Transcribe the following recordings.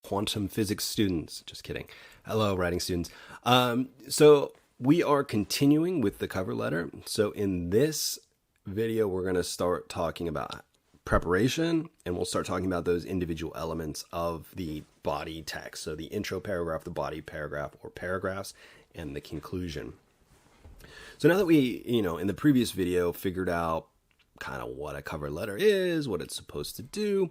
quantum physics students. Just kidding. Hello, writing students. So we are continuing with the cover letter. So in this video, we're going to start talking about preparation, and we'll start talking about those individual elements of the body text. So the intro paragraph, the body paragraph or paragraphs, and the conclusion. So now that we, in the previous video figured out kind of what a cover letter is, what it's supposed to do,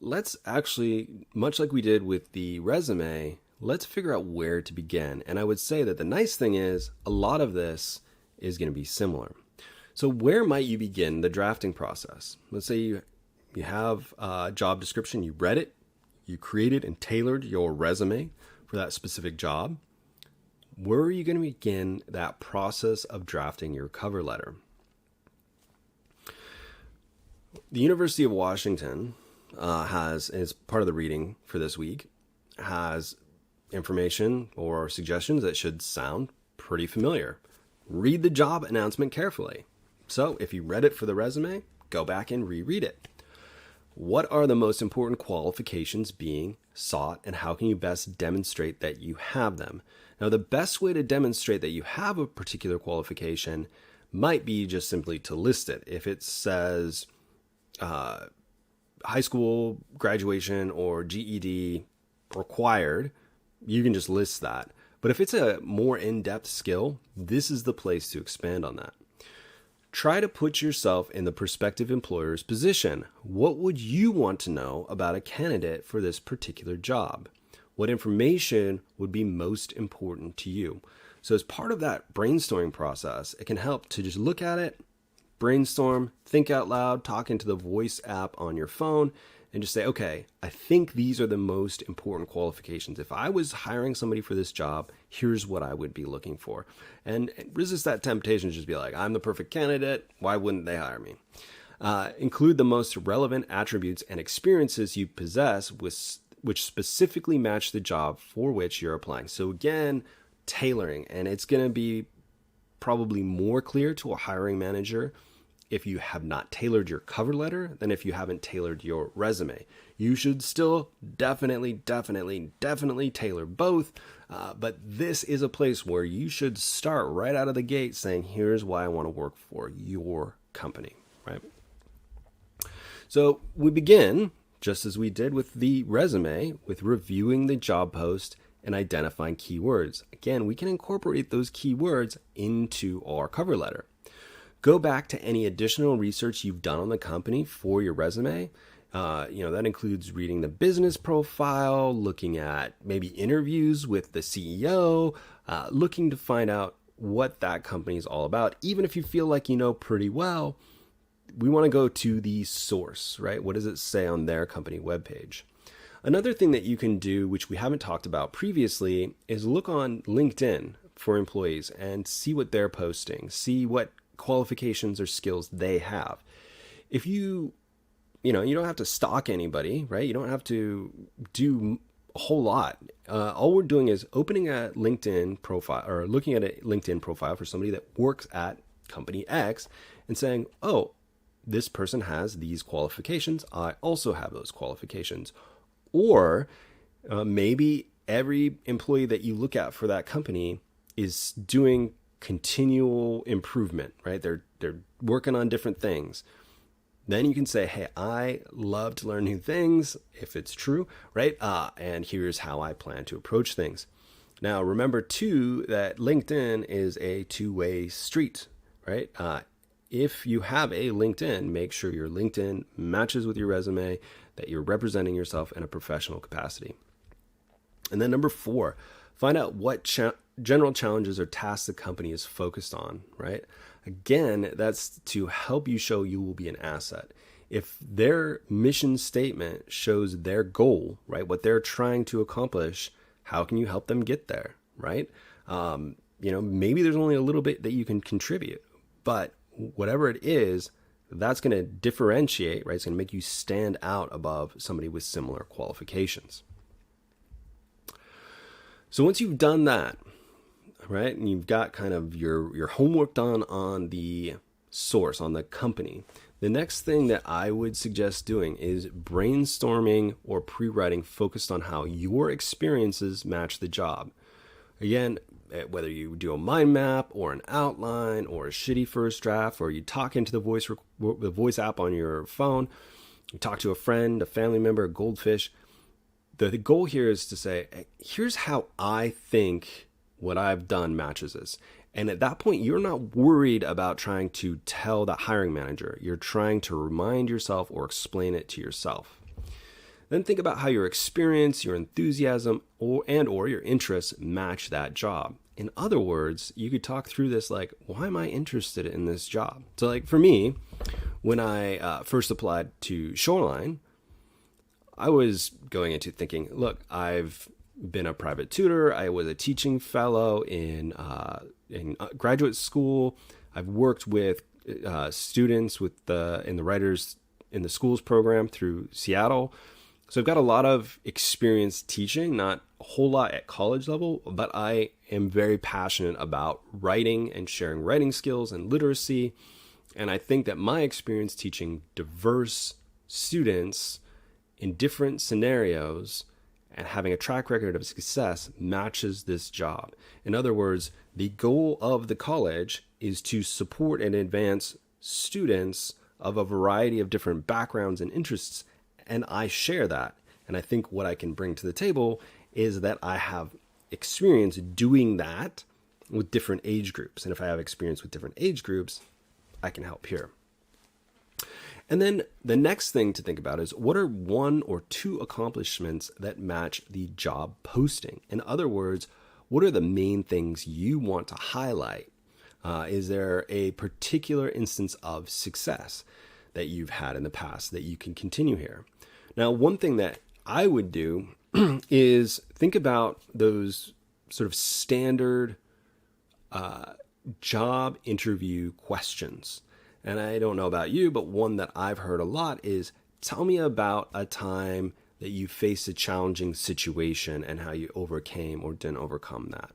let's actually, much like we did with the resume, let's figure out where to begin. And I would say that the nice thing is a lot of this is going to be similar. So where might you begin the drafting process? Let's say you have a job description, you read it, you created and tailored your resume for that specific job. Where are you going to begin that process of drafting your cover letter? The University of Washington has, as part of the reading for this week, has information or suggestions that should sound pretty familiar. Read the job announcement carefully. So if you read it for the resume, go back and reread it. What are the most important qualifications being sought, and how can you best demonstrate that you have them? Now, the best way to demonstrate that you have a particular qualification might be just simply to list it. If it says high school graduation or GED required, you can just list that. But if it's a more in-depth skill, this is the place to expand on that. Try to put yourself in the prospective employer's position. What would you want to know about a candidate for this particular job? What information would be most important to you? So as part of that brainstorming process, it can help to just look at it, brainstorm, think out loud, talk into the voice app on your phone, and just say, okay, I think these are the most important qualifications. If I was hiring somebody for this job, here's what I would be looking for. And resist that temptation to just be like, I'm the perfect candidate. Why wouldn't they hire me? Include the most relevant attributes and experiences you possess which specifically match the job for which you're applying. So again, tailoring, and it's going to be probably more clear to a hiring manager if you have not tailored your cover letter than if you haven't tailored your resume. You should still definitely tailor both, but this is a place where you should start right out of the gate saying, here's why I want to work for your company, right? So we begin, just as we did with the resume, with reviewing the job post and identifying keywords. Again, we can incorporate those keywords into our cover letter. Go back to any additional research you've done on the company for your resume. That includes reading the business profile, looking at maybe interviews with the CEO, looking to find out what that company is all about. Even if you feel like you know pretty well, we want to go to the source, right? What does it say on their company webpage? Another thing that you can do, which we haven't talked about previously, is look on LinkedIn for employees and see what they're posting, see what qualifications or skills they have. If you don't have to stalk anybody, right? You don't have to do a whole lot. All we're doing is opening a LinkedIn profile or looking at a LinkedIn profile for somebody that works at company X and saying, oh, this person has these qualifications. I also have those qualifications. Or maybe every employee that you look at for that company is doing continual improvement, right? They're working on different things. Then you can say, hey, I love to learn new things, if it's true, right? And here's how I plan to approach things. Now, remember too, that LinkedIn is a two-way street, right? If you have a LinkedIn, make sure your LinkedIn matches with your resume, that you're representing yourself in a professional capacity. And then number 4, find out what general challenges or tasks the company is focused on, right? Again, that's to help you show you will be an asset. If their mission statement shows their goal, right, what they're trying to accomplish, how can you help them get there, right? Maybe there's only a little bit that you can contribute, but whatever it is, that's going to differentiate, right? It's going to make you stand out above somebody with similar qualifications. So once you've done that, right, and you've got kind of your homework done on the source, on the company, The next thing that I would suggest doing is brainstorming or pre-writing focused on how your experiences match the job. Again, whether you do a mind map or an outline or a shitty first draft, or you talk into the voice app on your phone, you talk to a friend, a family member, a goldfish, the goal here is to say, here's how I think what I've done matches this. And at that point, you're not worried about trying to tell the hiring manager. You're trying to remind yourself or explain it to yourself. Then think about how your experience, your enthusiasm, or your interests match that job. In other words, you could talk through this like, why am I interested in this job? So like for me, when I first applied to Shoreline, I was going into thinking, look, I've been a private tutor. I was a teaching fellow in graduate school. I've worked with students in the Writers in the Schools program through Seattle. So I've got a lot of experience teaching, not a whole lot at college level, but I am very passionate about writing and sharing writing skills and literacy. And I think that my experience teaching diverse students in different scenarios and having a track record of success matches this job. In other words, the goal of the college is to support and advance students of a variety of different backgrounds and interests, and I share that. And I think what I can bring to the table is that I have experience doing that with different age groups. And if I have experience with different age groups, I can help here. And then the next thing to think about is, what are 1 or 2 accomplishments that match the job posting? In other words, what are the main things you want to highlight? Is there a particular instance of success that you've had in the past that you can continue here? Now, one thing that I would do is think about those sort of standard job interview questions. And I don't know about you, but one that I've heard a lot is, tell me about a time that you faced a challenging situation and how you overcame or didn't overcome that.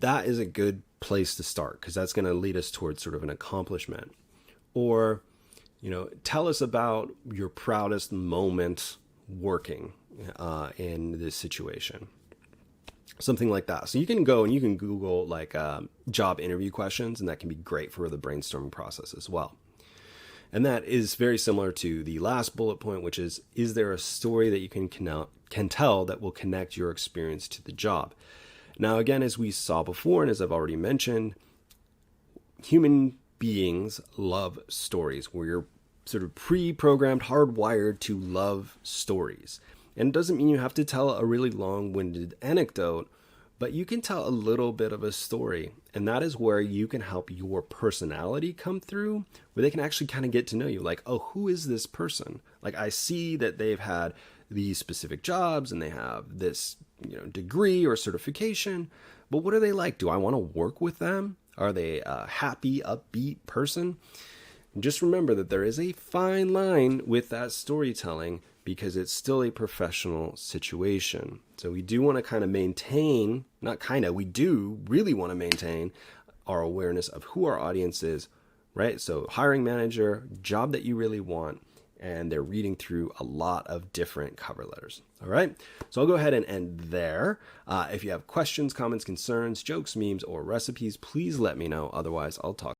That is a good place to start, because that's going to lead us towards sort of an accomplishment. Or, tell us about your proudest moment working in this situation. Something like that. So you can go and you can Google like job interview questions, and that can be great for the brainstorming process as well. And that is very similar to the last bullet point, which is there a story that you can tell that will connect your experience to the job? Now, again, as we saw before, and as I've already mentioned, human beings love stories. We're sort of pre-programmed, hardwired to love stories. And it doesn't mean you have to tell a really long-winded anecdote, but you can tell a little bit of a story. And that is where you can help your personality come through, where they can actually kind of get to know you. Like, oh, who is this person? Like, I see that they've had these specific jobs and they have this, degree or certification, but what are they like? Do I want to work with them? Are they a happy, upbeat person? And just remember that there is a fine line with that storytelling, because it's still a professional situation. So we do want to kind of maintain, we do really want to maintain our awareness of who our audience is, right? So hiring manager, job that you really want, and they're reading through a lot of different cover letters. All right. So I'll go ahead and end there. If you have questions, comments, concerns, jokes, memes, or recipes, please let me know. Otherwise, I'll talk